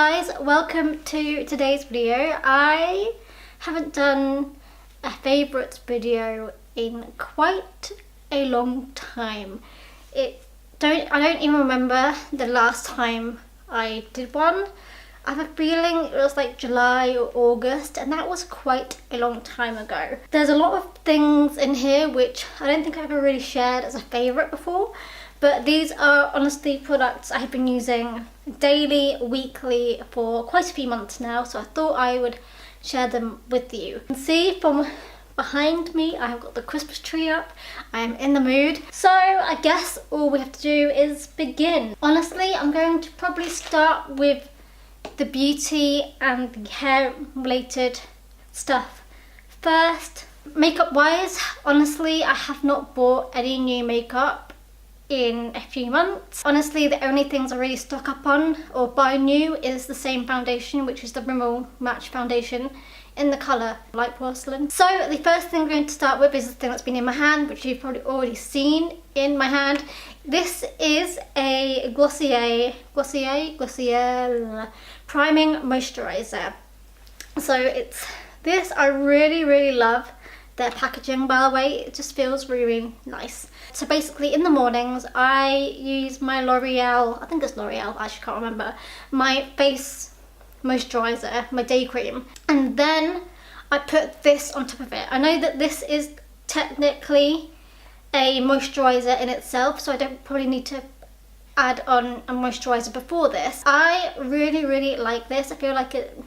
Guys, welcome to today's video. I haven't done a favourites video in quite a long time. I don't even remember the last time I did one. I have a feeling it was like July or August, and that was quite a long time ago. There's a lot of things in here which I don't think I've ever really shared as a favourite before, but these are honestly products I have been using daily, weekly for quite a few months now, so I thought I would share them with you. You can see from behind me I have got the Christmas tree up. I am in the mood. So I guess all we have to do is begin. Honestly, I'm going to probably start with the beauty and the hair related stuff first. Makeup wise, honestly, I have not bought any new makeup in a few months. Honestly, the only things I really stock up on or buy new is the same foundation, which is the Rimmel Match foundation in the colour Light Porcelain. So the first thing I'm going to start with is the thing that's been in my hand, which you've probably already seen in my hand. This is a Glossier priming moisturiser. So it's this. I really love their packaging, by the way. It just feels really nice. So basically in the mornings I use my L'Oreal, I think it's L'Oreal, I actually can't remember, my face moisturiser, my day cream, and then I put this on top of it. I know that this is technically a moisturiser in itself, so I don't probably need to add on a moisturiser before this. I really like this. I feel like it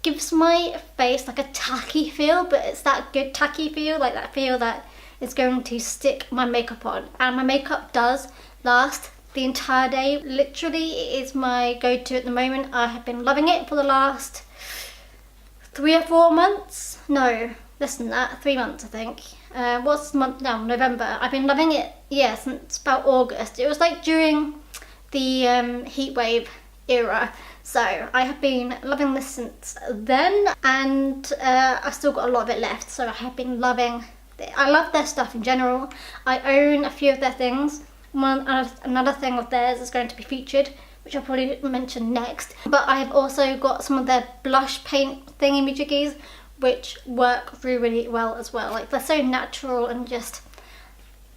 gives my face like a tacky feel, but it's that good tacky feel, like that feel that is going to stick my makeup on, and my makeup does last the entire day. Literally, it is my go-to at the moment. I have been loving it for the last 3 or 4 months. No, less than that, 3 months I think. What's the month now? November. I've been loving it, yeah, since about August. It was like during the heat wave era. So I have been loving this since then, and I've still got a lot of it left, so I have been loving it. I love their stuff in general. I own a few of their things. Another thing of theirs is going to be featured, which I'll probably mention next. But I have also got some of their blush paint thingy-majiggies, which work really well as well. Like, they're so natural and just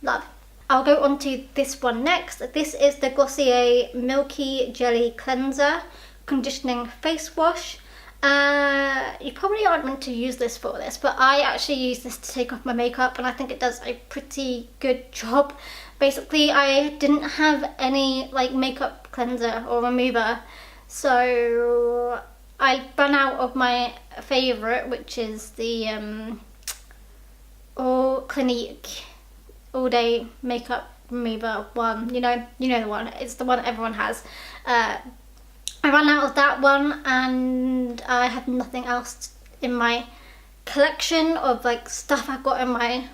love. I'll go on to this one next. This is the Glossier Milky Jelly Cleanser Conditioning Face Wash. You probably aren't meant to use this for this, but I actually use this to take off my makeup, and I think it does a pretty good job. Basically, I didn't have any like makeup cleanser or remover, so I ran out of my favourite, which is the Clinique All Day Makeup Remover one. You know the one. It's the one everyone has. I ran out of that one, and I have nothing else in my collection of like stuff I've got in my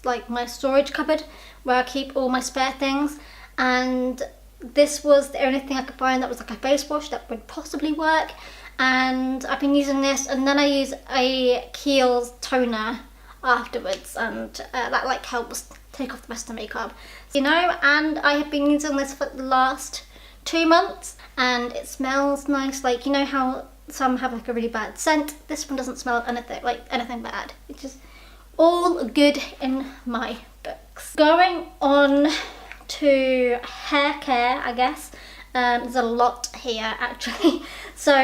like my storage cupboard where I keep all my spare things, and this was the only thing I could find that was like a face wash that would possibly work. And I've been using this, and then I use a Kiehl's toner afterwards, and that like helps take off the rest of the makeup, you know. And I have been using this for the last 2 months, and it smells nice. Like, you know how some have like a really bad scent? This one doesn't smell anything bad. It's just all good in my books. Going on to hair care, I guess. There's a lot here actually. So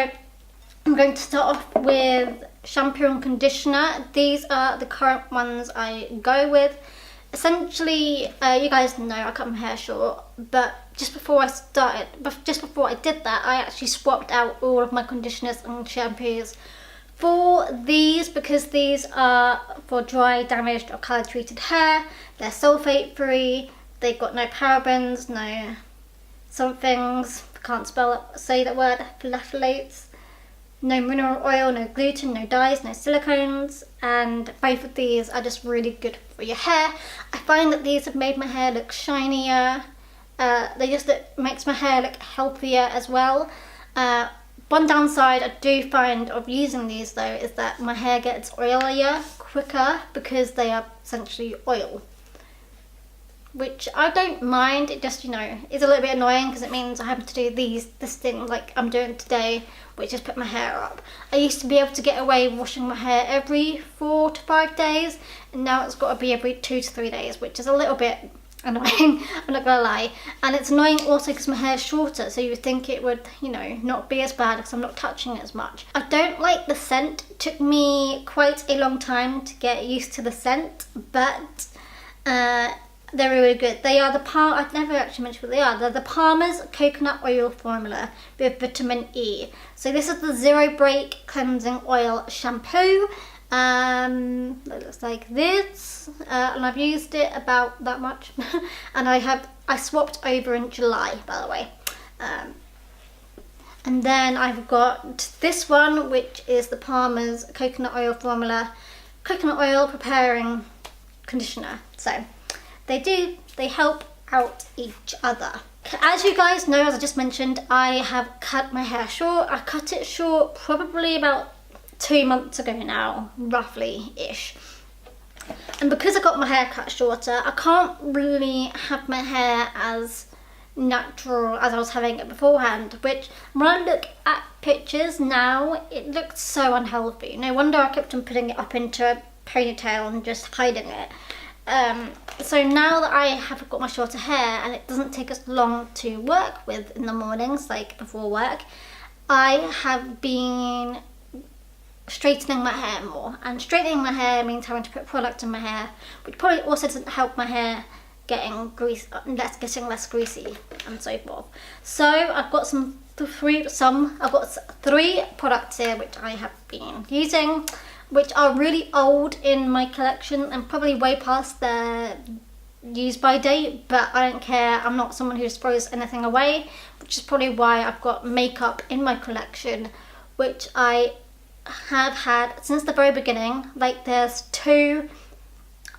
I'm going to start off with shampoo and conditioner. These are the current ones I go with. Essentially, you guys know I cut my hair short, but just before I did that, I actually swapped out all of my conditioners and shampoos for these, because these are for dry, damaged or colour treated hair. They're sulfate free, they've got no parabens, no somethings, can't say that word, phthalates, no mineral oil, no gluten, no dyes, no silicones, and both of these are just really good for your hair. I find that these have made my hair look shinier. It makes my hair look healthier as well. One downside I do find of using these though is that my hair gets oilier quicker because they are essentially oil. which I don't mind. It just, you know, is a little bit annoying because it means I have to do this thing like I'm doing today, which is put my hair up. I used to be able to get away washing my hair every 4 to 5 days, and now it's got to be every 2 to 3 days, which is a little bit annoying, I'm not gonna lie. And it's annoying also because my hair is shorter, so you would think it would, you know, not be as bad because I'm not touching it as much. I don't like the scent. It took me quite a long time to get used to the scent, but they're really good. They are I've never actually mentioned what they are. They're the Palmer's Coconut Oil Formula with vitamin E. So this is the Zero Break Cleansing Oil Shampoo. It looks like this, and I've used it about that much. And I swapped over in July, by the way. And then I've got this one, which is the Palmer's Coconut Oil Formula Coconut Oil Preparing Conditioner. So they help out each other. As you guys know, as I just mentioned, I have cut my hair short. I cut it short probably about 2 months ago now, roughly-ish. And because I got my hair cut shorter, I can't really have my hair as natural as I was having it beforehand, which when I look at pictures now, it looks so unhealthy. No wonder I kept on putting it up into a ponytail and just hiding it. So now that I have got my shorter hair and it doesn't take as long to work with in the mornings, like before work, I have been straightening my hair more. And straightening my hair means having to put product in my hair, which probably also doesn't help my hair getting less greasy and so forth. So I've got I've got 3 products here which I have been using, which are really old in my collection and probably way past their use by date, but I don't care. I'm not someone who just throws anything away, which is probably why I've got makeup in my collection, which I have had since the very beginning. Like there's 2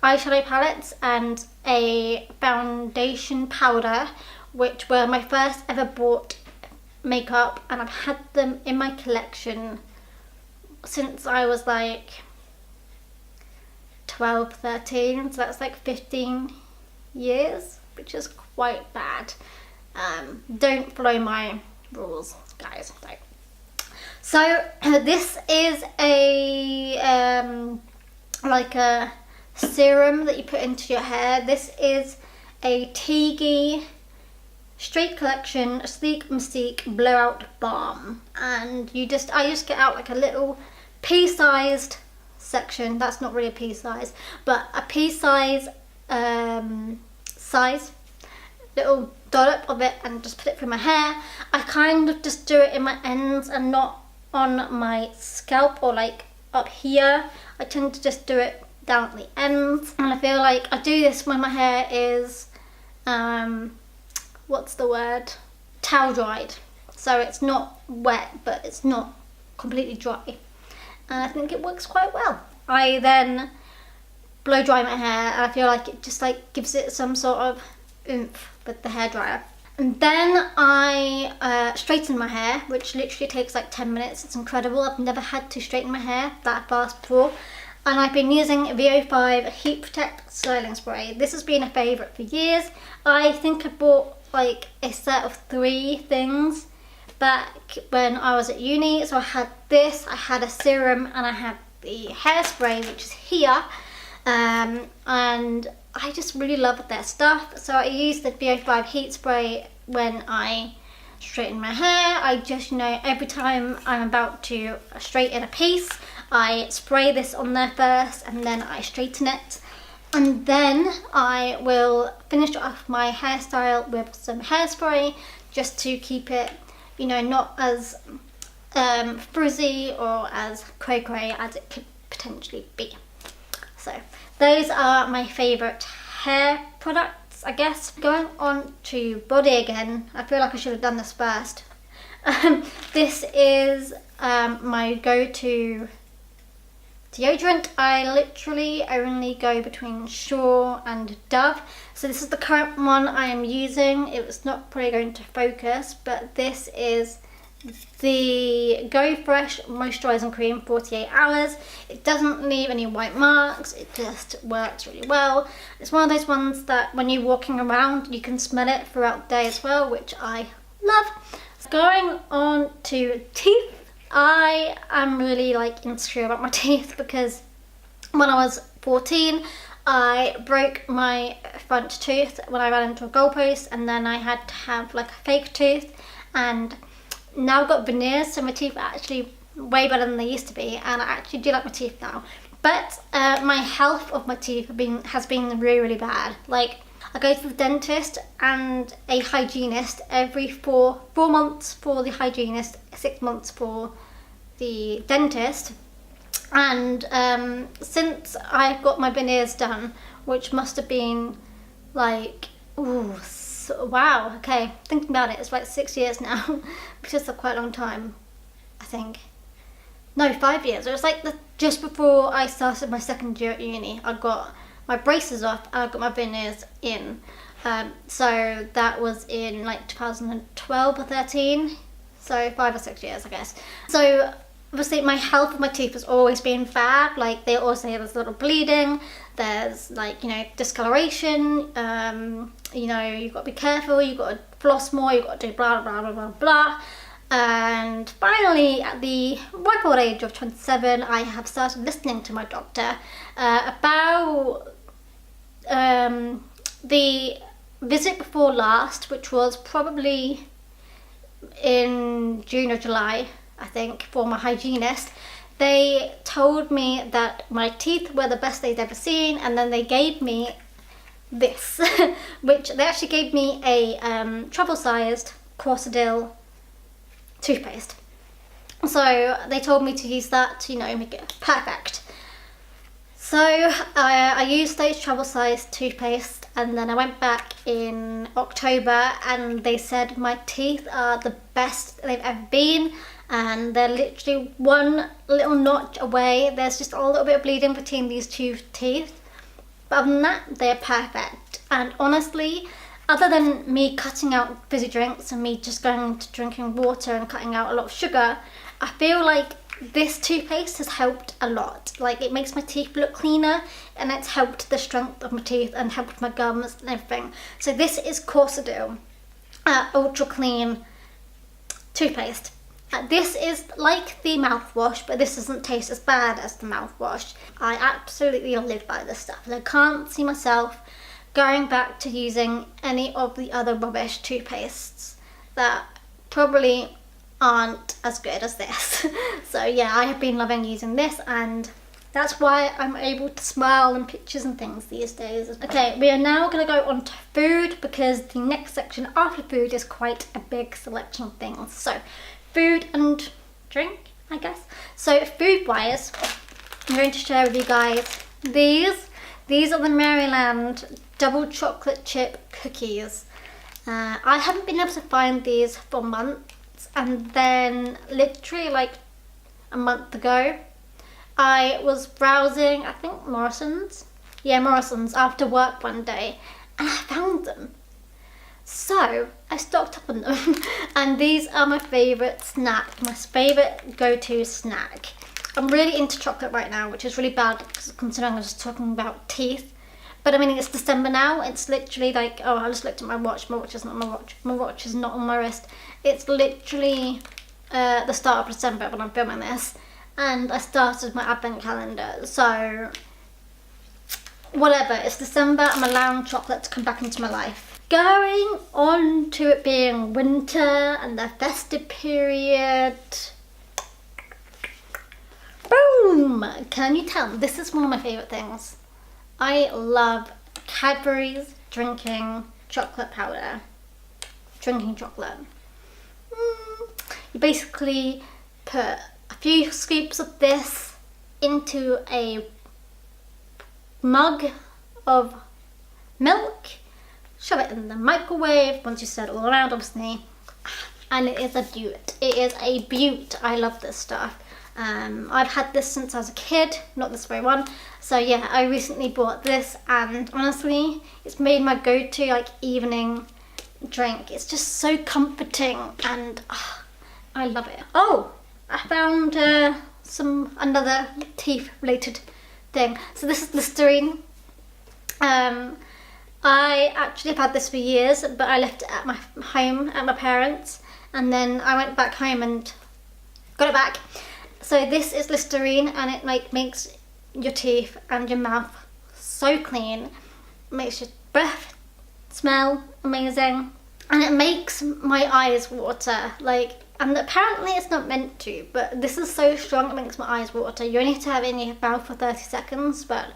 eyeshadow palettes and a foundation powder, which were my first ever bought makeup, and I've had them in my collection since I was like 12, 13, so that's like 15 years, which is quite bad. Don't follow my rules, guys, don't. So this is a like a serum that you put into your hair. This is a Tiggy Straight Collection Sleek Mystique Blowout Balm, and I just get out like a little pea-sized section. That's not really a pea-size, but a pea-size size little dollop of it, and just put it through my hair. I kind of just do it in my ends and not on my scalp or like up here. I tend to just do it down at the ends, and I feel like I do this when my hair is what's the word, towel dried, so it's not wet but it's not completely dry, and I think it works quite well. I then blow dry my hair, and I feel like it just like gives it some sort of oomph with the hairdryer. And then I straighten my hair, which literally takes like 10 minutes. It's incredible. I've never had to straighten my hair that fast before. And I've been using VO5 Heat Protect Styling Spray. This has been a favourite for years. I think I bought like a set of 3 things back when I was at uni. So I had this, I had a serum, and I had the hairspray, which is here. And I just really love their stuff. So I use the VO5 Heat Spray when I straighten my hair. I just, you know, every time I'm about to straighten a piece, I spray this on there first, and then I straighten it. And then I will finish off my hairstyle with some hairspray, just to keep it, you know, not as frizzy or as cray-cray as it could potentially be. So those are my favourite hair products, I guess. Going on to body again, I feel like I should have done this first. This is my go-to deodorant. I literally only go between Shore and Dove. So this is the current one I am using. It was not probably going to focus, but this is the Go Fresh Moisturising Cream 48 hours. It doesn't leave any white marks, it just works really well. It's one of those ones that when you're walking around you can smell it throughout the day as well, which I love. So going on to teeth, I am really like insecure about my teeth because when I was 14 I broke my front tooth when I ran into a goalpost, and then I had to have like a fake tooth, and now I've got veneers, so my teeth are actually way better than they used to be, and I actually do like my teeth now. But my health of my teeth has been really, really bad. Like, I go to the dentist and a hygienist every 4 months for the hygienist, 6 months for the dentist. And since I've got my veneers done, which must have been like, wow, okay, thinking about it, it's like 6 years now, which is a quite a long time, I think. No, 5 years. It was like just before I started my second year at uni. I got my braces off and I got my veneers in. So that was in like 2012 or 13. So 5 or 6 years, I guess. So obviously my health of my teeth has always been bad. Like, they always say there's a little bleeding, there's like, you know, discoloration, you know, you've got to be careful, you've got to floss more, you've got to do blah blah blah blah blah. And finally, at the ripe old age of 27, I have started listening to my doctor about the visit before last, which was probably in June or July, I think, for my hygienist. They told me that my teeth were the best they'd ever seen, and then they gave me this, which they actually gave me a travel-sized Corsadil toothpaste. So they told me to use that to, you know, make it perfect. So I used those travel-sized toothpaste, and then I went back in October and they said my teeth are the best they've ever been, and they're literally one little notch away. There's just a little bit of bleeding between these two teeth, but other than that, they're perfect. And honestly, other than me cutting out fizzy drinks and me just going to drinking water and cutting out a lot of sugar, I feel like this toothpaste has helped a lot. Like, it makes my teeth look cleaner, and it's helped the strength of my teeth and helped my gums and everything. So this is Corsadil Ultra Clean toothpaste. This is like the mouthwash, but this doesn't taste as bad as the mouthwash. I absolutely live by this stuff. I can't see myself going back to using any of the other rubbish toothpastes that probably aren't as good as this. So yeah, I have been loving using this, and that's why I'm able to smile in pictures and things these days. Okay, we are now going to go on to food, because the next section after food is quite a big selection of things. So food and drink, I guess. So food wise, I'm going to share with you guys these are the Maryland double chocolate chip cookies. I haven't been able to find these for months, and then literally like a month ago I was browsing, I think Morrison's after work one day, and I found them. So I stocked up on them and these are my favourite snack, my favourite go-to snack. I'm really into chocolate right now, which is really bad considering I was talking about teeth. But I mean, it's December now, it's literally like, oh, I just looked at my watch is not on my watch, my watch is not on my wrist. It's literally the start of December when I'm filming this, and I started my advent calendar, so whatever, it's December, I'm allowing chocolate to come back into my life. Going on to it being winter and the festive period. Boom! Can you tell? This is one of my favourite things. I love Cadbury's drinking chocolate powder. Drinking chocolate. You basically put a few scoops of this into a mug of milk, shove it in the microwave once you stir it all around, obviously, and it is a beaut. It is a beaut. I love this stuff. I've had this since I was a kid, not this very one. So yeah, I recently bought this, and honestly, it's made my go-to like evening drink. It's just so comforting, and I love it. Oh, I found another teeth related thing. So this is Listerine. I actually have had this for years, but I left it at my home at my parents, and then I went back home and got it back. So this is Listerine, and it makes your teeth and your mouth so clean. Makes your breath smell amazing, and it makes my eyes water. And apparently it's not meant to, but this is so strong it makes my eyes water. You only have to have it in your mouth for 30 seconds, but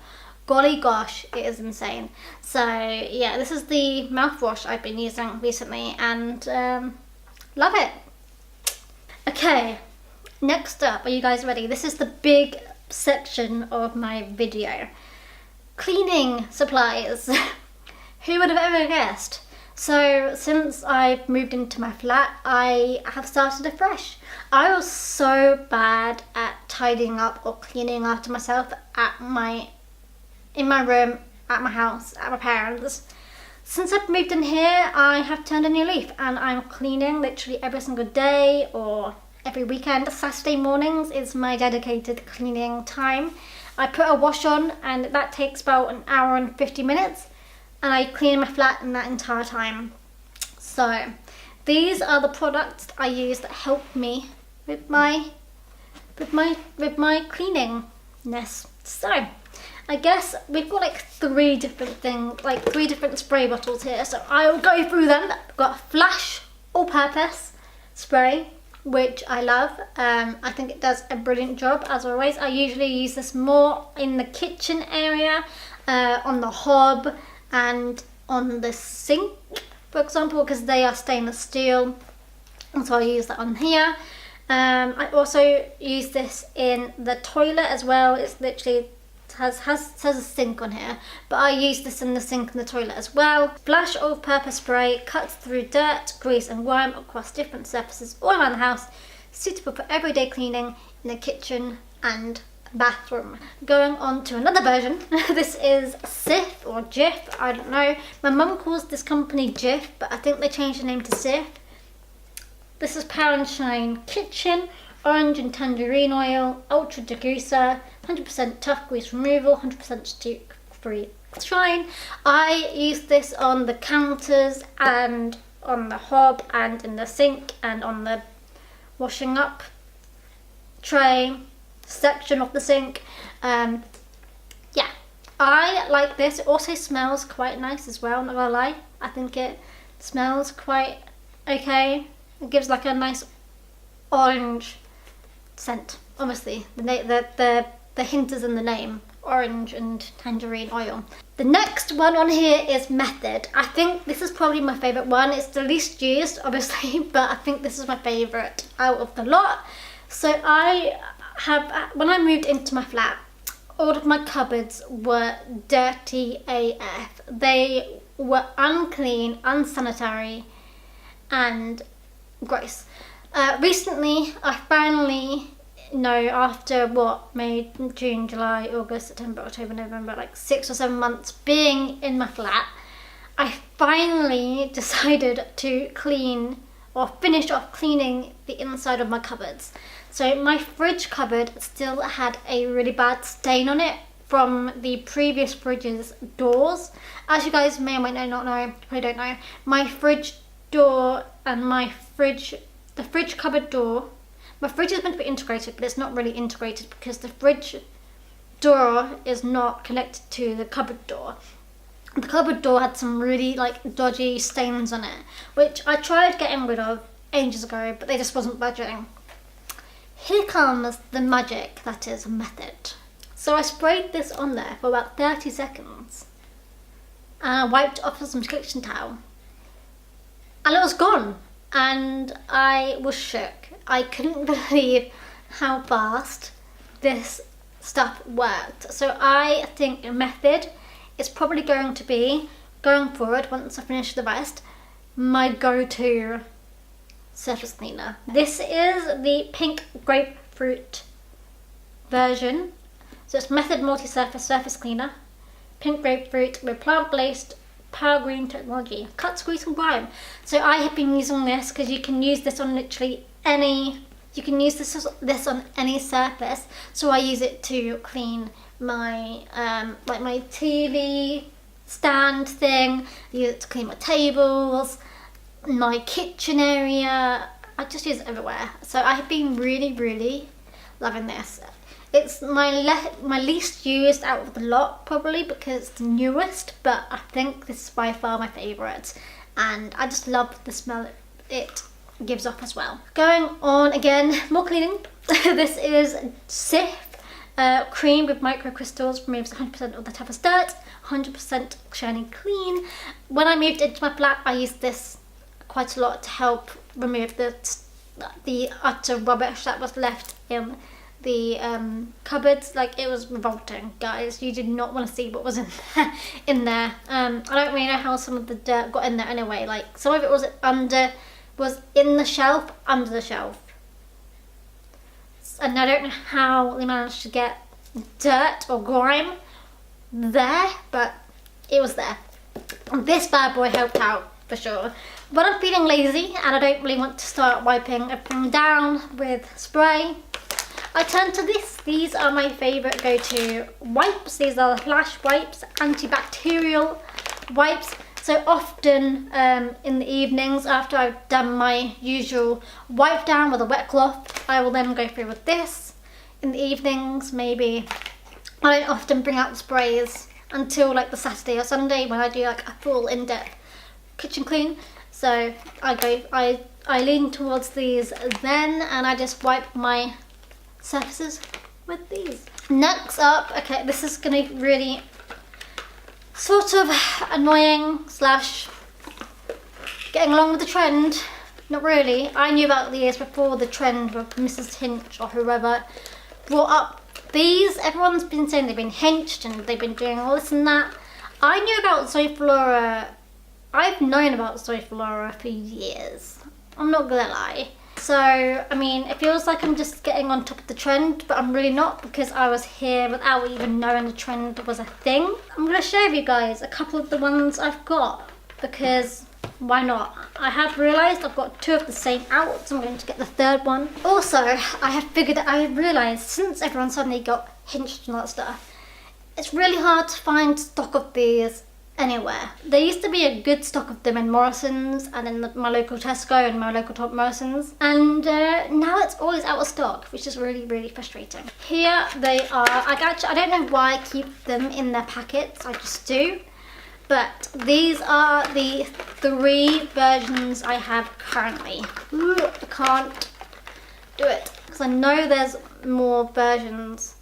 golly gosh, it is insane. So yeah, this is the mouthwash I've been using recently, and love it. Okay, next up, are you guys ready? This is the big section of my video. Cleaning supplies. Who would have ever guessed? So since I've moved into my flat, I have started afresh. I was so bad at tidying up or cleaning after myself in my room, at my house, at my parents'. Since I've moved in here, I have turned a new leaf, and I'm cleaning literally every single day or every weekend. Saturday mornings is my dedicated cleaning time. I put a wash on, and that takes about an hour and 50 minutes, and I clean my flat in that entire time. So these are the products I use that help me with my cleaningness. So I guess we've got three different spray bottles here, so I will go through them. We've got Flash all-purpose spray, which I love. I think it does a brilliant job, as always. I usually use this more in the kitchen area, on the hob and on the sink, for example, because they are stainless steel, and so I use that on here. I also use this in the toilet as well. It's literally says a sink on here, but I use this in the sink and the toilet as well. Flash all-purpose spray cuts through dirt, grease and grime across different surfaces all around the house, suitable for everyday cleaning in the kitchen and bathroom. Going on to another version. This is Sif or Jif, I don't know. My mum calls this company Jif, but I think they changed the name to Sif. This is Power and Shine Kitchen Orange and Tangerine Oil Ultra Degreaser, 100% tough grease removal, 100% stick-free shine. I use this on the counters and on the hob and in the sink and on the washing up tray section of the sink. Yeah, I like this. It also smells quite nice as well, not gonna lie. I think it smells quite okay. It gives a nice orange scent. Obviously, the hint is in the name, orange and tangerine oil. The next one on here is Method. I think this is probably my favourite one. It's the least used, obviously, but I think this is my favourite out of the lot. So when I moved into my flat, all of my cupboards were dirty AF. They were unclean, unsanitary, and gross. Recently, I finally know, after May, June, July, August, September, October, November, 6 or 7 months being in my flat, I finally decided to clean or finish off cleaning the inside of my cupboards. So my fridge cupboard still had a really bad stain on it from the previous fridge's doors. As you guys may or may not know, probably don't know, my fridge door and the fridge cupboard door, my fridge is meant to be integrated, but it's not really integrated because the fridge door is not connected to the cupboard door. The cupboard door had some really dodgy stains on it, which I tried getting rid of ages ago, but they just wasn't budging. Here comes the magic that is Method. So I sprayed this on there for about 30 seconds and I wiped it off with some kitchen towel and it was gone, and I was shook. I couldn't believe how fast this stuff worked. So I think Method is probably going to be, going forward, once I finish the rest, my go-to surface cleaner. This is the pink grapefruit version. So it's Method Multi-Surface Surface Cleaner. Pink grapefruit with plant-based power green technology. Cuts, grease and grime. So I have been using this because you can use this on literally you can use this on any surface. So I use it to clean my like my TV stand thing. I use it to clean my tables, my kitchen area. I just use it everywhere. So I have been really loving this. It's my least used out of the lot, probably because it's the newest, but I think this is by far my favourite, and I just love the smell it gives off as well. Going on again, more cleaning. This is Sif cream with microcrystals, removes 100% of the toughest dirt, 100% shiny clean. When I moved into my flat, I used this quite a lot to help remove the utter rubbish that was left in the cupboards. Like, it was revolting, guys. You did not want to see what was in there. I don't really know how some of the dirt got in there anyway. Like, some of it was in the shelf, under the shelf, and I don't know how they managed to get dirt or grime there, but it was there. And this bad boy helped out for sure. When I'm feeling lazy and I don't really want to start wiping everything down with spray, I turn to this. These are my favourite go-to wipes. These are the Flash wipes, antibacterial wipes. So often in the evenings, after I've done my usual wipe down with a wet cloth, I will then go through with this. In the evenings, maybe. I don't often bring out the sprays until like the Saturday or Sunday when I do like a full in-depth kitchen clean. So I lean towards these then, and I just wipe my surfaces with these. Next up, okay, this is gonna be really sort of annoying slash getting along with the trend. Not really. I knew about these before the trend with Mrs. Hinch or whoever brought up these. Everyone's been saying they've been hinched and they've been doing all this and that. I knew about Zoiflora. I've known about Zoiflora for years. I'm not gonna lie. So, I mean, it feels like I'm just getting on top of the trend, but I'm really not, because I was here without even knowing the trend was a thing. I'm going to show you guys a couple of the ones I've got, because why not? I have realised I've got 2 of the same out, so I'm going to get the 3rd one. Also, I have realised since everyone suddenly got hinched and all that stuff, it's really hard to find stock of these anywhere. There used to be a good stock of them in Morrison's and in my local Tesco and my local Top Morrison's, and now it's always out of stock, which is really frustrating. Here they are. I don't know why I keep them in their packets, I just do, but these are the 3 versions I have currently. Ooh, I can't do it because I know there's more versions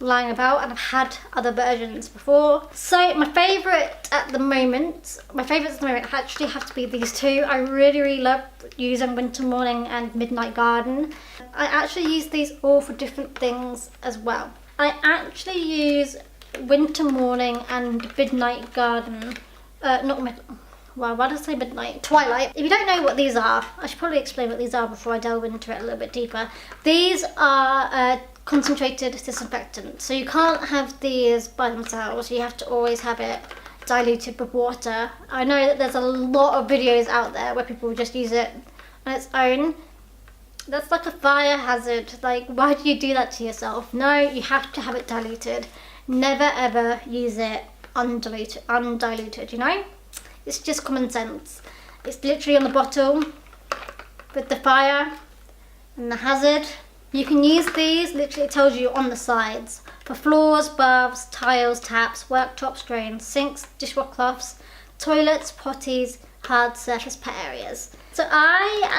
lying about, and I've had other versions before. So my favourites at the moment actually have to be these 2. I really love using Winter Morning and Midnight Garden. I actually use these all for different things as well. I actually use Winter Morning and Midnight Garden, why did I say midnight? Twilight. If you don't know what these are, I should probably explain what these are before I delve into it a little bit deeper. These are concentrated disinfectant, so you can't have these by themselves. You have to always have it diluted with water. I know that there's a lot of videos out there where people just use it on its own. That's like a fire hazard. Like, why do you do that to yourself? No, you have to have it diluted. Never ever use it undiluted, you know? It's just common sense. It's literally on the bottle with the fire and the hazard. You can use these, literally it tells you on the sides, for floors, baths, tiles, taps, worktops, drains, sinks, dishwasher cloths, toilets, potties, hard surface pet areas. So I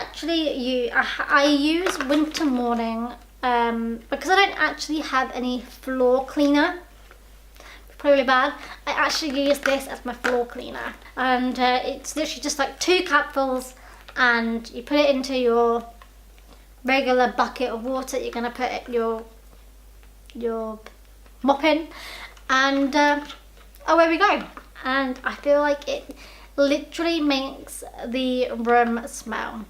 use Winter Morning because I don't actually have any floor cleaner. Probably bad. I actually use this as my floor cleaner, and it's literally just like 2 cupfuls, and you put it into your regular bucket of water. You're gonna put your mop in, and away we go. And I feel like it literally makes the room smell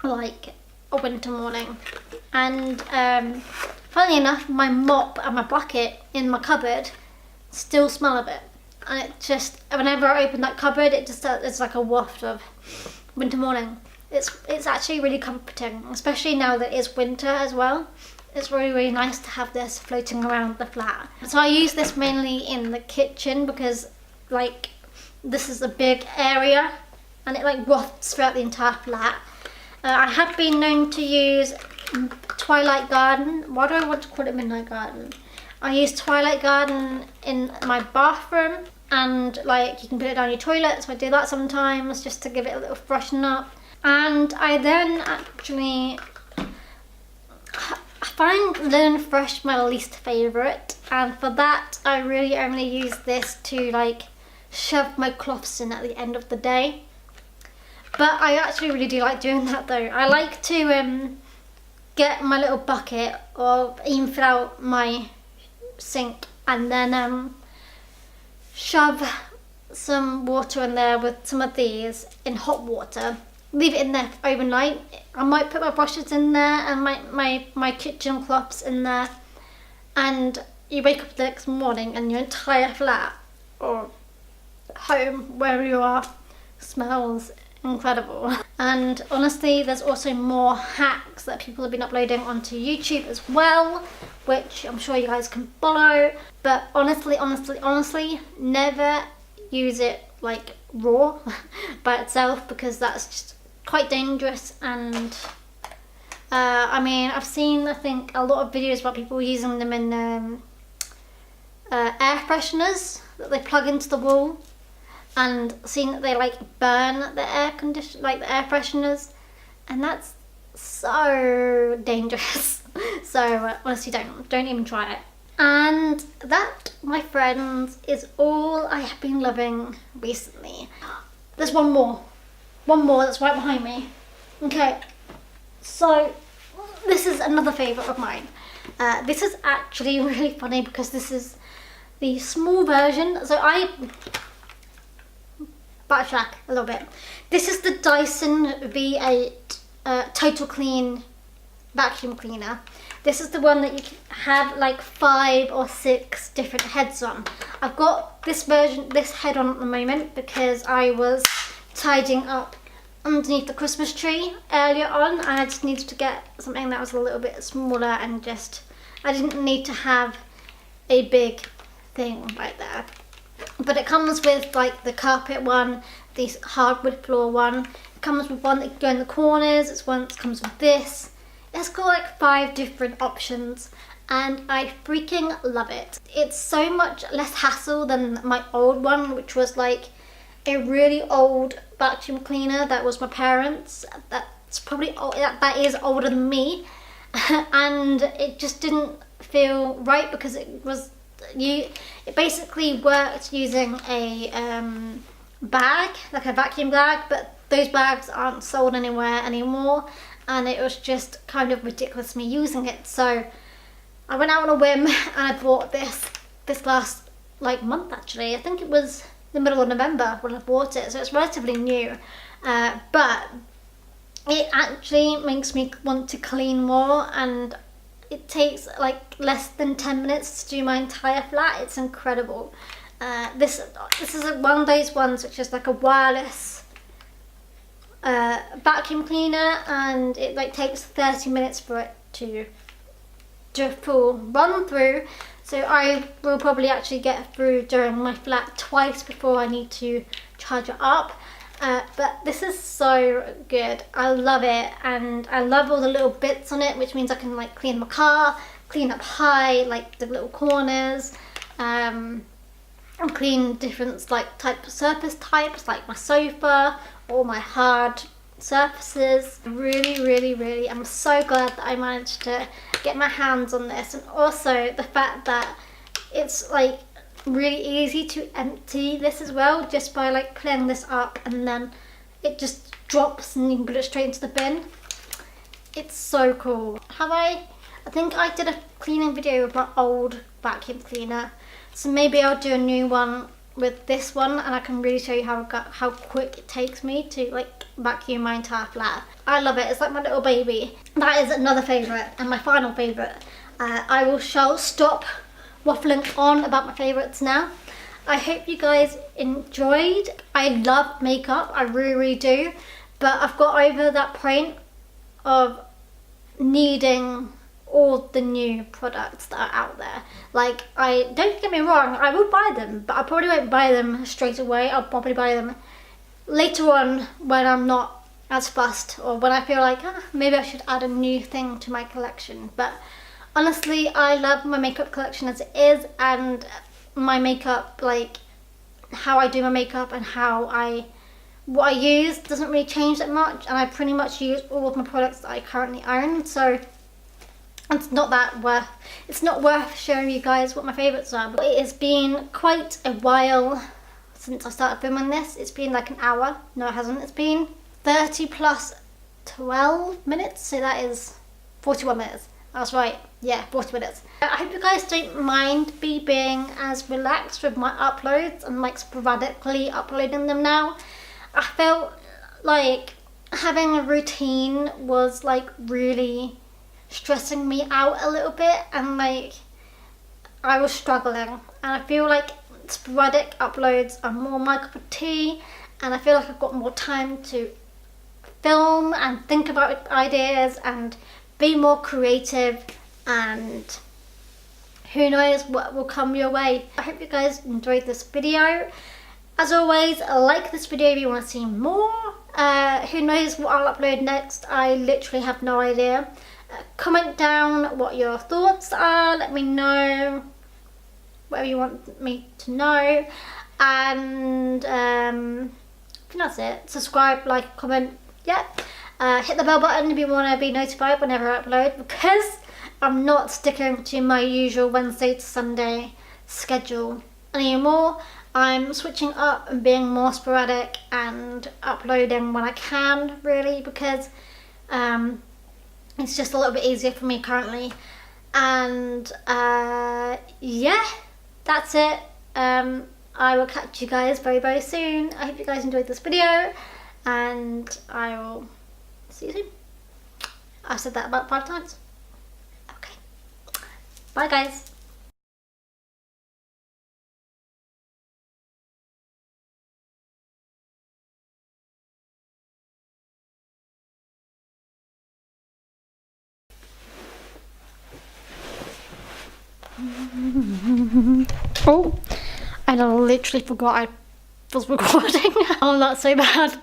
like a winter morning. And funnily enough, my mop and my bucket in my cupboard still smell of it, and it just, whenever I open that cupboard, it just it's like a waft of Winter Morning. it's actually really comforting, especially now that it's winter as well. It's really, really nice to have this floating around the flat. So I use this mainly in the kitchen because like this is a big area and it like wafts throughout the entire flat. I have been known to use Twilight Garden. Why do I want to call it Midnight Garden? I use Twilight Garden in my bathroom, and like you can put it down your toilet, so I do that sometimes just to give it a little freshen up. And I then actually, I find Linen Fresh my least favourite, and for that I really only use this to like shove my cloths in at the end of the day. But I actually really do like doing that though. I like to get my little bucket or even fill out my sink and then shove some water in there with some of these in hot water. Leave it in there overnight. I might put my brushes in there and my kitchen cloths in there, and you wake up the next morning and your entire flat or home, wherever you are, smells incredible. And honestly, there's also more hacks that people have been uploading onto YouTube as well, which I'm sure you guys can follow. But honestly, never use it like raw by itself, because that's just quite dangerous. And I mean, I've seen, I think, a lot of videos about people using them in air fresheners that they plug into the wall, and seeing that they like burn the air condition, like the air fresheners, and that's so dangerous. So honestly, don't even try it. And that, my friends, is all I have been loving recently. There's one more that's right behind me. Okay, so this is another favourite of mine. This is actually really funny because this is the small version. So I backtrack a little bit. This is the Dyson V8 Total Clean vacuum cleaner. This is the one that you can have like 5 or 6 different heads on. I've got this head on at the moment because I was tidying up underneath the Christmas tree earlier on, and I just needed to get something that was a little bit smaller, and just I didn't need to have a big thing right there. But it comes with like the carpet one, the hardwood floor one. It comes with one that can go in the corners. It comes with this. It's got like 5 different options, and I freaking love it. It's so much less hassle than my old one, which was like a really old vacuum cleaner that was my parents'. That's probably old, that is older than me, and it just didn't feel right because it basically worked using a bag, like a vacuum bag, but those bags aren't sold anywhere anymore, and it was just kind of ridiculous me using it. So I went out on a whim and I bought this last like month actually. I think it was the middle of November when I bought it, so it's relatively new, but it actually makes me want to clean more, and it takes like less than 10 minutes to do my entire flat. It's incredible. This is one of those ones which is like a wireless vacuum cleaner, and it like takes 30 minutes for it to do a full run through. So I will probably actually get through during my flat twice before I need to charge it up. But this is so good. I love it, and I love all the little bits on it, which means I can like clean my car, clean up high, like the little corners, and clean different like surface types, like my sofa or my hard surfaces. Really, I'm so glad that I managed to get my hands on this, and also the fact that it's like really easy to empty this as well, just by like cleaning this up, and then it just drops and you can put it straight into the bin. It's so cool. I think I did a cleaning video with my old vacuum cleaner, so maybe I'll do a new one with this one, and I can really show you how quick it takes me to like vacuum my entire flat. I love it. It's like my little baby. That is another favourite, and my final favourite. I shall stop waffling on about my favourites now. I hope you guys enjoyed. I love makeup, I really do, but I've got over that point of needing all the new products that are out there. Like, I don't get me wrong, I will buy them, but I probably won't buy them straight away. I'll probably buy them later on when I'm not as fussed, or when I feel like maybe I should add a new thing to my collection. But honestly, I love my makeup collection as it is, and my makeup, like how I do my makeup and what I use doesn't really change that much, and I pretty much use all of my products that I currently own, so it's not worth showing you guys what my favourites are. But it has been quite a while since I started filming this. It's been like an hour. No, it hasn't. It's been 30 plus 12 minutes, so that is 41 minutes. That's right, yeah, 40 minutes. I hope you guys don't mind me being as relaxed with my uploads and like sporadically uploading them now. I felt like having a routine was like really stressing me out a little bit, and like I was struggling, and I feel like sporadic uploads are more my cup of tea, and I feel like I've got more time to film and think about ideas and be more creative, and who knows what will come your way. I hope you guys enjoyed this video. As always, like this video if you want to see more. Who knows what I'll upload next? I literally have no idea. Comment down what your thoughts are. Let me know whatever you want me to know. And I think that's it. Subscribe, like, comment. Yeah. Hit the bell button if you want to be notified whenever I upload, because I'm not sticking to my usual Wednesday to Sunday schedule anymore. I'm switching up and being more sporadic and uploading when I can, really, because it's just a little bit easier for me currently. And yeah, that's it. I will catch you guys very, very soon. I hope you guys enjoyed this video, and I will see you soon. I've said that about 5 times. Okay. Bye, guys. Oh, I literally forgot I was recording. Oh, that's so bad.